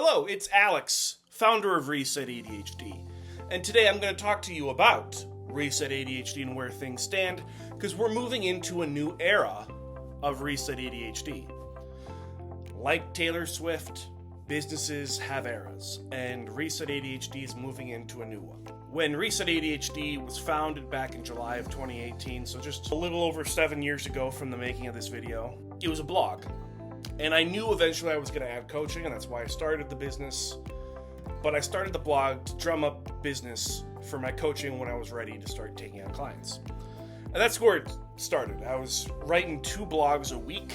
Hello, it's Alex, founder of Reset ADHD, and today I'm going to talk to you about Reset ADHD and where things stand, because we're moving into a new era of Reset ADHD. Like Taylor Swift, businesses have eras, and Reset ADHD is moving into a new one. When Reset ADHD was founded back in July of 2018, so just a little over 7 years ago from the making of this video, it was a blog. And I knew eventually I was going to add coaching, and that's why I started the business. But I started the blog to drum up business for my coaching when I was ready to start taking on clients. And that's where it started. I was writing 2 blogs a week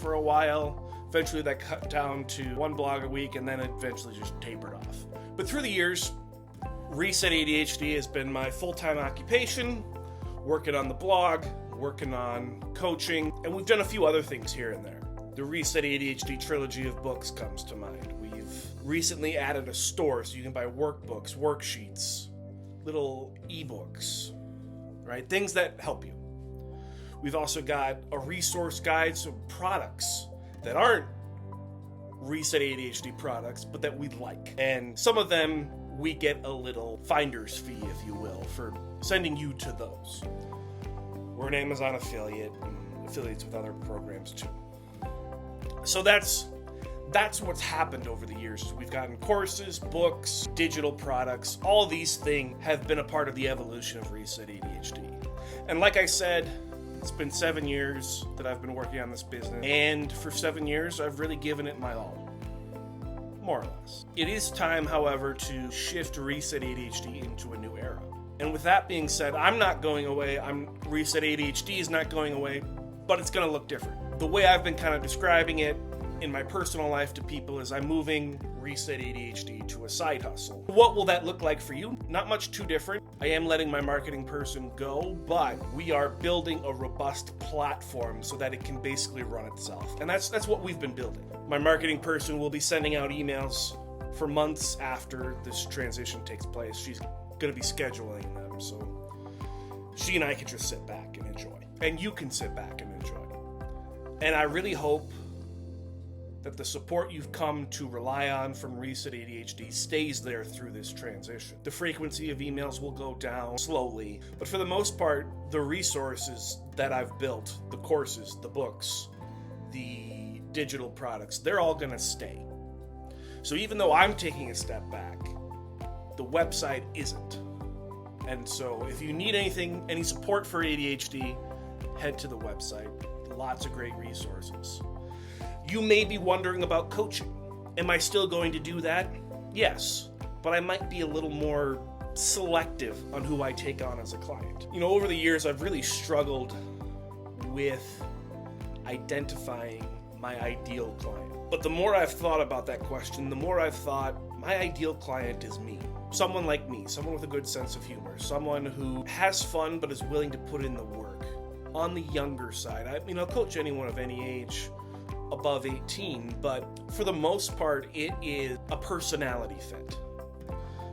for a while. Eventually that cut down to 1 blog a week, and then it eventually just tapered off. But through the years, Reset ADHD has been my full-time occupation, working on the blog, working on coaching, and we've done a few other things here and there. The Reset ADHD trilogy of books comes to mind. We've recently added a store so you can buy workbooks, worksheets, little ebooks, right? Things that help you. We've also got a resource guide, so products that aren't Reset ADHD products, but that we like. And some of them we get a little finder's fee, if you will, for sending you to those. We're an Amazon affiliate and affiliates with other programs too. So that's what's happened over the years. We've gotten courses, books, digital products. All these things have been a part of the evolution of Reset ADHD. And like I said, it's been 7 years that I've been working on this business. And for 7 years, I've really given it my all. More or less. It is time, however, to shift Reset ADHD into a new era. And with that being said, I'm not going away. Reset ADHD is not going away, but it's going to look different. The way I've been kind of describing it in my personal life to people is I'm moving Reset ADHD to a side hustle. What will that look like for you? Not much too different. I am letting my marketing person go, but we are building a robust platform so that it can basically run itself. And that's what we've been building. My marketing person will be sending out emails for months after this transition takes place. She's going to be scheduling them, so she and I can just sit back and enjoy. And you can sit back and enjoy. And I really hope that the support you've come to rely on from Reset ADHD stays there through this transition. The frequency of emails will go down slowly, but for the most part, the resources that I've built, the courses, the books, the digital products, they're all gonna stay. So even though I'm taking a step back, the website isn't. And so if you need any support for ADHD, head to the website. Lots of great resources. You may be wondering about coaching. Am I still going to do that? Yes, but I might be a little more selective on who I take on as a client. You know, over the years, I've really struggled with identifying my ideal client. But the more I've thought about that question, the more I've thought my ideal client is me. Someone like me, someone with a good sense of humor, someone who has fun but is willing to put in the work. On the younger side, I'll coach anyone of any age above 18, but for the most part, it is a personality fit.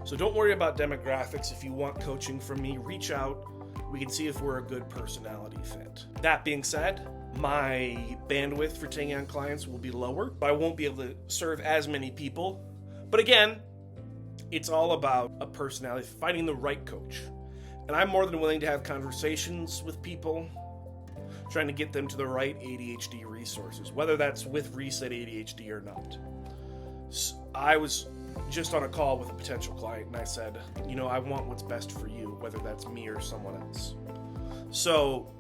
So don't worry about demographics. If you want coaching from me, reach out. We can see if we're a good personality fit. That being said, my bandwidth for taking on clients will be lower. I won't be able to serve as many people. But again, it's all about a personality, finding the right coach. And I'm more than willing to have conversations with people, trying to get them to the right ADHD resources, whether that's with Reset ADHD or not. I was just on a call with a potential client and I said, I want what's best for you, whether that's me or someone else. So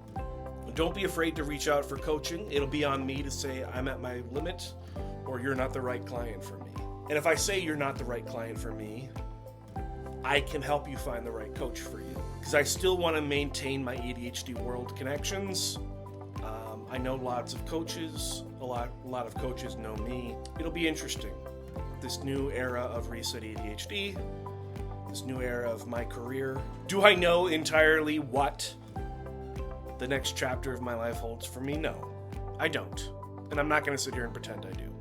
don't be afraid to reach out for coaching. It'll be on me to say I'm at my limit or you're not the right client for me. And if I say you're not the right client for me, I can help you find the right coach for you. Because I still want to maintain my ADHD world connections. I know lots of coaches. A lot of coaches know me. It'll be interesting. This new era of Reset ADHD, this new era of my career. Do I know entirely what the next chapter of my life holds for me? No, I don't. And I'm not going to sit here and pretend I do.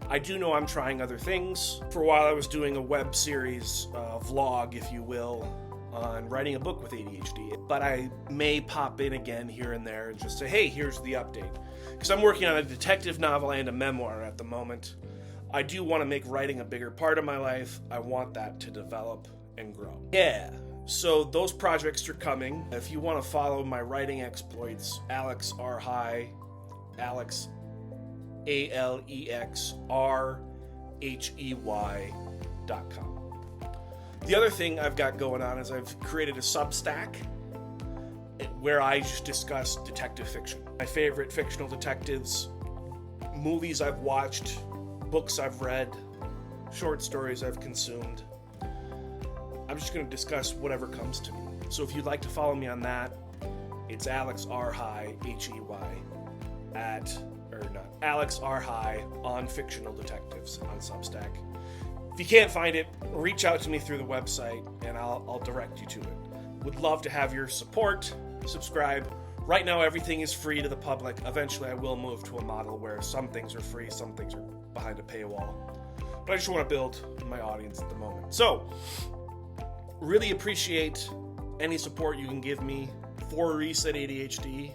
I do know I'm trying other things. For a while I was doing a web series, vlog, if you will, on writing a book with ADHD. But I may pop in again here and there and just say, hey, here's the update. Because I'm working on a detective novel and a memoir at the moment. I do want to make writing a bigger part of my life. I want that to develop and grow. Yeah, so those projects are coming. If you want to follow my writing exploits, Alex R. High, Alex ALEXRHEY.com. The other thing I've got going on is I've created a Substack where I just discuss detective fiction. My favorite fictional detectives, movies I've watched, books I've read, short stories I've consumed. I'm just going to discuss whatever comes to me. So if you'd like to follow me on that, it's Alex R. High, H-E-Y, Alex R. High on Fictional Detectives on Substack. If you can't find it, reach out to me through the website and I'll direct you to it. Would love to have your support. Subscribe. Right now, everything is free to the public. Eventually, I will move to a model where some things are free, some things are behind a paywall. But I just want to build my audience at the moment. So, really appreciate any support you can give me for Reset ADHD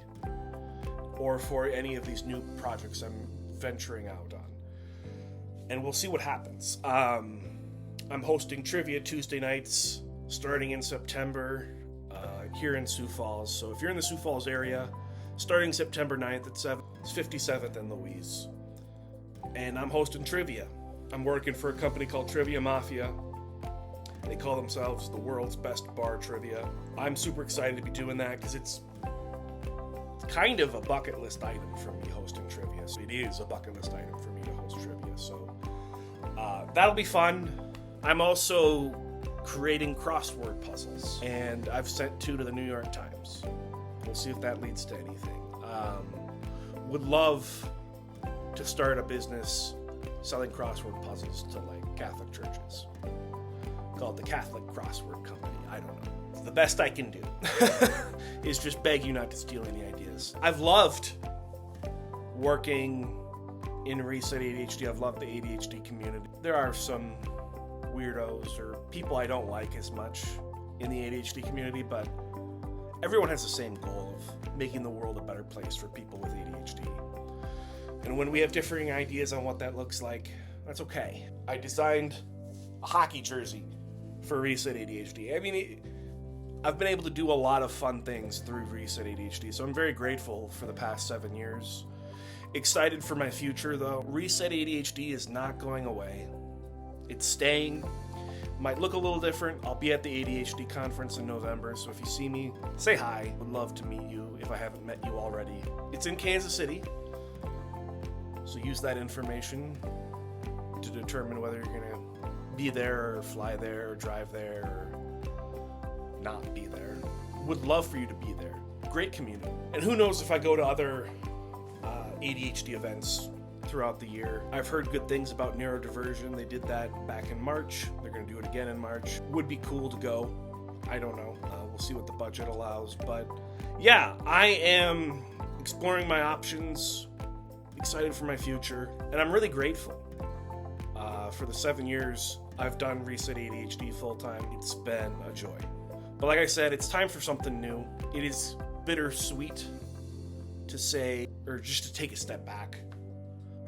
or for any of these new projects I'm venturing out on. And we'll see what happens. I'm hosting trivia Tuesday nights starting in September here in Sioux Falls. So if you're in the Sioux Falls area, starting September 9th at 7, it's 57th and Louise. And I'm hosting trivia. I'm working for a company called Trivia Mafia. They call themselves the world's best bar trivia. I'm super excited to be doing that because it's kind of a bucket list item for me hosting trivia. So it is a bucket list item for me to host trivia. So that'll be fun. I'm also creating crossword puzzles, and I've sent 2 to the New York Times. We'll see if that leads to anything. Would love to start a business selling crossword puzzles to like Catholic churches. Called the Catholic Crossword Company. I don't know. The best I can do is just beg you not to steal any ideas. I've loved working in Reset ADHD. I've loved the ADHD community. There are some weirdos or people I don't like as much in the ADHD community, but everyone has the same goal of making the world a better place for people with ADHD. And when we have differing ideas on what that looks like, that's okay. I designed a hockey jersey for Reset ADHD. I mean, I've been able to do a lot of fun things through Reset ADHD, so I'm very grateful for the past 7 years. Excited for my future, though. Reset ADHD is not going away. It's staying. Might look a little different. I'll be at the ADHD conference in November, so if you see me, say hi. Would love to meet you if I haven't met you already. It's in Kansas City, so use that information to determine whether you're going to be there or fly there or drive there or not be there. Would love for you to be there. Great community. And who knows if I go to other ADHD events throughout the year. I've heard good things about neurodiversion. They did that back in March. They're going to do it again in March. Would be cool to go. I don't know. We'll see what the budget allows. But yeah, I am exploring my options, excited for my future, and I'm really grateful. For the 7 years I've done Reset ADHD full-time, it's been a joy. But like I said, it's time for something new. It is bittersweet to say, or just to take a step back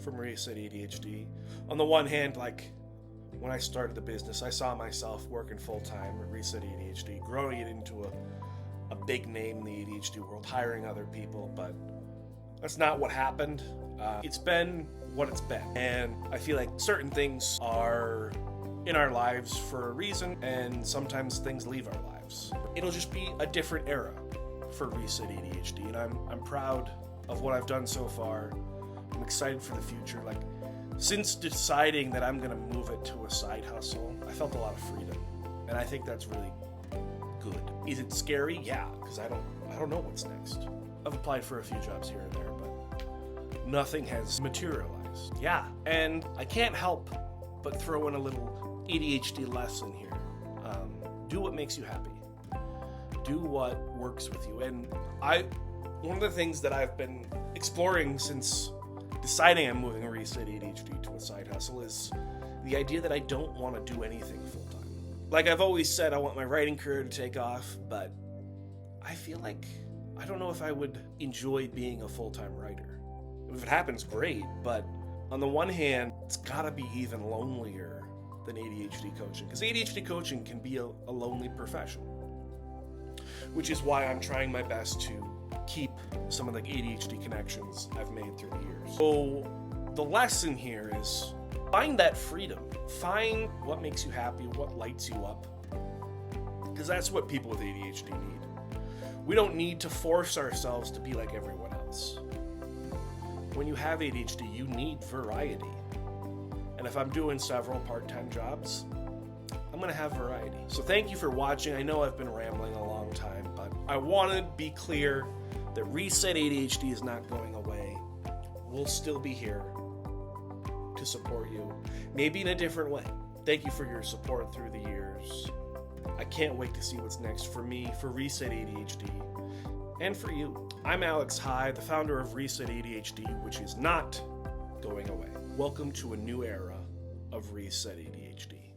from Reset ADHD. On the one hand, like when I started the business, I saw myself working full-time at Reset ADHD, growing it into a big name in the ADHD world, hiring other people, but that's not what happened. It's been what it's been. And I feel like certain things are in our lives for a reason, and sometimes things leave our lives. It'll just be a different era for Reset ADHD, and I'm proud of what I've done so far. I'm excited for the future. Like, since deciding that I'm gonna move it to a side hustle, I felt a lot of freedom, and I think that's really good. Is it scary? Yeah, because I don't know what's next. I've applied for a few jobs here and there, but nothing has materialized. Yeah, and I can't help but throw in a little ADHD lesson here. Do what makes you happy. Do what works with you. And one of the things that I've been exploring since deciding I'm moving Reset ADHD to a side hustle is the idea that I don't want to do anything full-time. Like I've always said, I want my writing career to take off, but I feel like I don't know if I would enjoy being a full-time writer. If it happens, great, but On the one hand, it's gotta be even lonelier than ADHD coaching, because ADHD coaching can be a lonely profession, which is why I'm trying my best to keep some of the ADHD connections I've made through the years. So the lesson here is find that freedom. Find what makes you happy, what lights you up, because that's what people with ADHD need. We don't need to force ourselves to be like everyone else. When you have ADHD, you need variety. And if I'm doing several part-time jobs, I'm going to have variety. So thank you for watching. I know I've been rambling a long time, but I want to be clear that Reset ADHD is not going away. We'll still be here to support you, maybe in a different way. Thank you for your support through the years. I can't wait to see what's next for me, for Reset ADHD, and for you. I'm Alex High, the founder of Reset ADHD, which is not going away. Welcome to a new era of Reset ADHD.